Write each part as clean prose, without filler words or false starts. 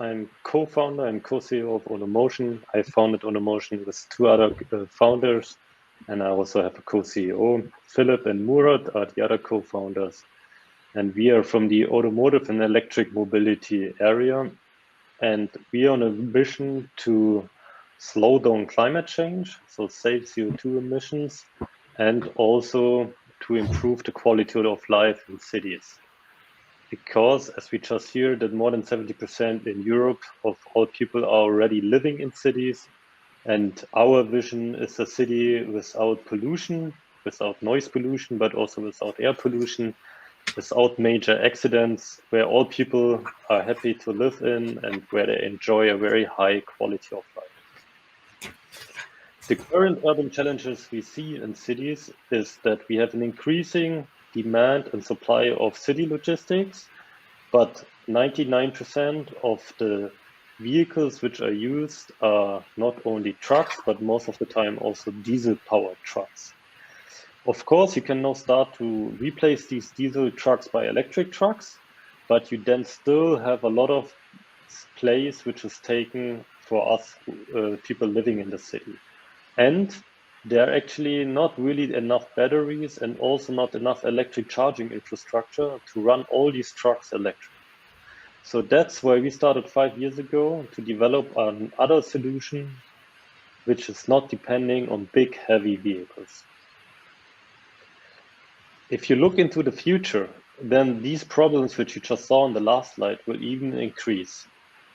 I'm co-founder and co-CEO of ONOMOTION. I founded ONOMOTION with two other founders, and I also have a co-CEO. Philip and Murat are the other co-founders, and we are from the automotive and electric mobility area, and we are on a mission to slow down climate change, so save CO2 emissions, and also to improve the quality of life in cities. Because, as we just hear, that more than 70% in Europe of all people are already living in cities. And our vision is a city without pollution, without noise pollution, but also without air pollution, without major accidents, where all people are happy to live in and where they enjoy a very high quality of life. The current urban challenges we see in cities is that we have an increasing demand and supply of city logistics, but 99% of the vehicles which are used are not only trucks, but most of the time also diesel-powered trucks. Of course, you can now start to replace these diesel trucks by electric trucks, but you then still have a lot of place which is taken for us people living in the city. And there are actually not really enough batteries and also not enough electric charging infrastructure to run all these trucks electric. So that's why we started 5 years ago to develop another solution, which is not depending on big, heavy vehicles. If you look into the future, then these problems which you just saw on the last slide will even increase.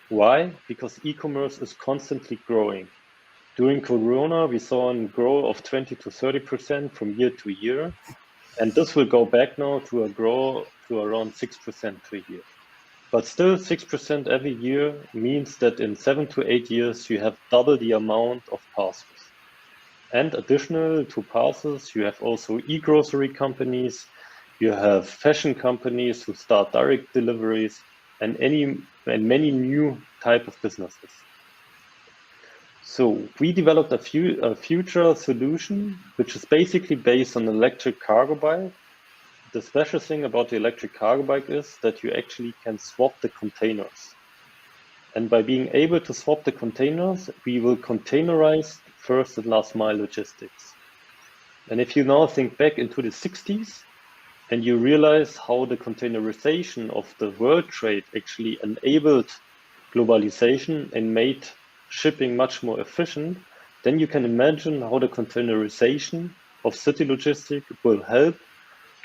Why? Because e-commerce is constantly growing. During Corona, we saw a growth of 20 to 30% from year to year. And this will go back now to a growth to around 6% per year. But still 6% every year means that in 7 to 8 years, you have double the amount of parcels. And additional to parcels, you have also e-grocery companies, you have fashion companies who start direct deliveries, and many new type of businesses. So we developed a future solution, which is basically based on an electric cargo bike. The special thing about the electric cargo bike is that you actually can swap the containers. And by being able to swap the containers, we will containerize first and last mile logistics. And if you now think back into the 60s, and you realize how the containerization of the world trade actually enabled globalization and made shipping much more efficient, then you can imagine how the containerization of city logistics will help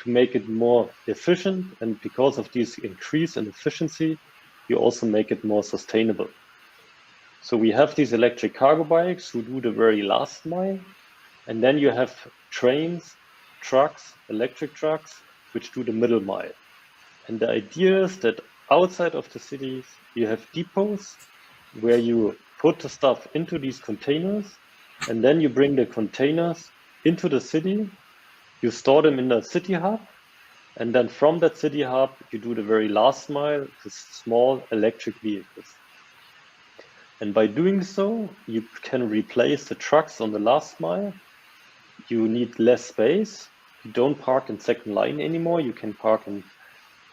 to make it more efficient. And because of this increase in efficiency, you also make it more sustainable. So we have these electric cargo bikes who do the very last mile. And then you have trains, trucks, electric trucks, which do the middle mile. And the idea is that outside of the cities, you have depots where you put the stuff into these containers, and then you bring the containers into the city, you store them in the city hub, and then from that city hub, you do the very last mile with small electric vehicles. And by doing so, you can replace the trucks on the last mile. You need less space. You don't park in second line anymore. You can park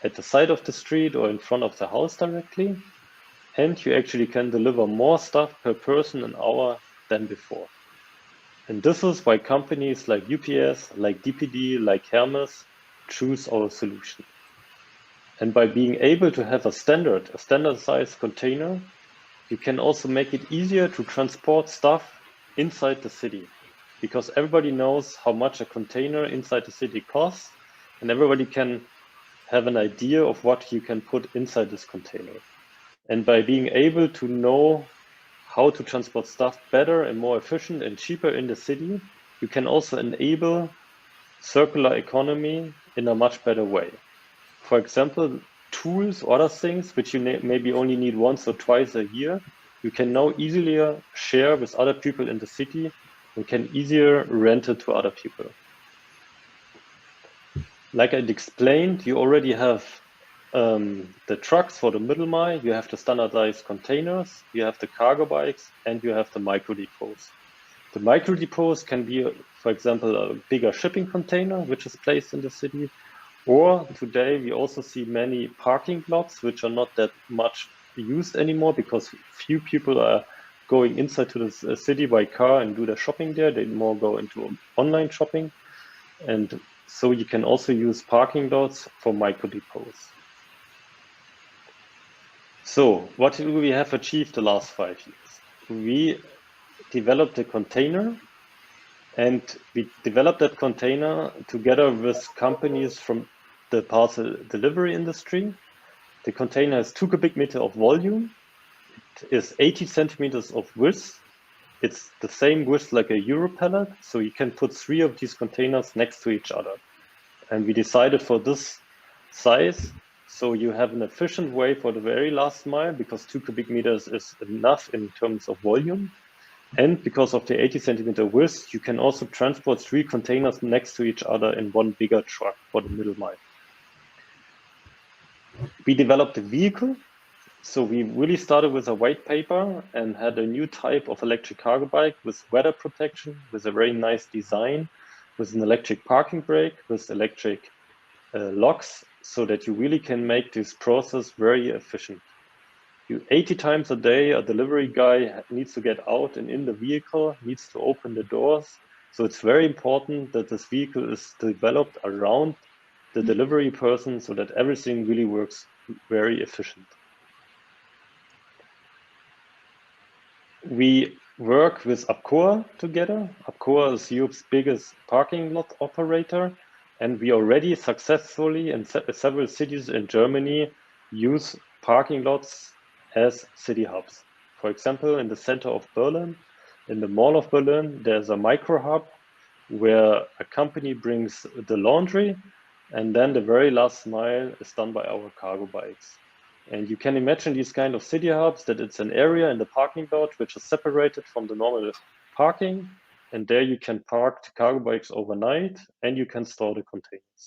at the side of the street or in front of the house directly. And you actually can deliver more stuff per person an hour than before. And this is why companies like UPS, like DPD, like Hermes choose our solution. And by being able to have a standardized container, you can also make it easier to transport stuff inside the city, because everybody knows how much a container inside the city costs, and everybody can have an idea of what you can put inside this container. And by being able to know how to transport stuff better and more efficient and cheaper in the city, you can also enable circular economy in a much better way. For example, tools or other things which you maybe only need once or twice a year, you can now easily share with other people in the city and can easier rent it to other people. Like I explained, you already have the trucks for the middle mile, you have the standardized containers, you have the cargo bikes, and you have the micro depots. The micro depots can be, for example, a bigger shipping container, which is placed in the city. Or today we also see many parking lots, which are not that much used anymore because few people are going inside to the city by car and do their shopping there. They more go into online shopping. And so you can also use parking lots for micro depots. So what do we have achieved the last 5 years? We developed a container, and we developed that container together with companies from the parcel delivery industry. The container has 2 cubic meter of volume. It is 80 centimeters of width. It's the same width like a Euro pallet, so you can put 3 of these containers next to each other. And we decided for this size, so you have an efficient way for the very last mile, because 2 cubic meters is enough in terms of volume. And because of the 80 centimeter width, you can also transport 3 containers next to each other in one bigger truck for the middle mile. We developed a vehicle. So we really started with a white paper and had a new type of electric cargo bike with weather protection, with a very nice design, with an electric parking brake, with electric locks, so that you really can make this process very efficient. 80 times a day, a delivery guy needs to get out and in the vehicle, needs to open the doors. So it's very important that this vehicle is developed around the delivery person so that everything really works very efficient. We work with Apcoa together. Apcoa is Europe's biggest parking lot operator, and we already successfully in several cities in Germany use parking lots as city hubs. For example, in the center of Berlin, in the Mall of Berlin, there's a micro hub where a company brings the laundry, and then the very last mile is done by our cargo bikes. And you can imagine these kind of city hubs, that it's an area in the parking lot which is separated from the normal parking, and there you can park the cargo bikes overnight and you can store the containers.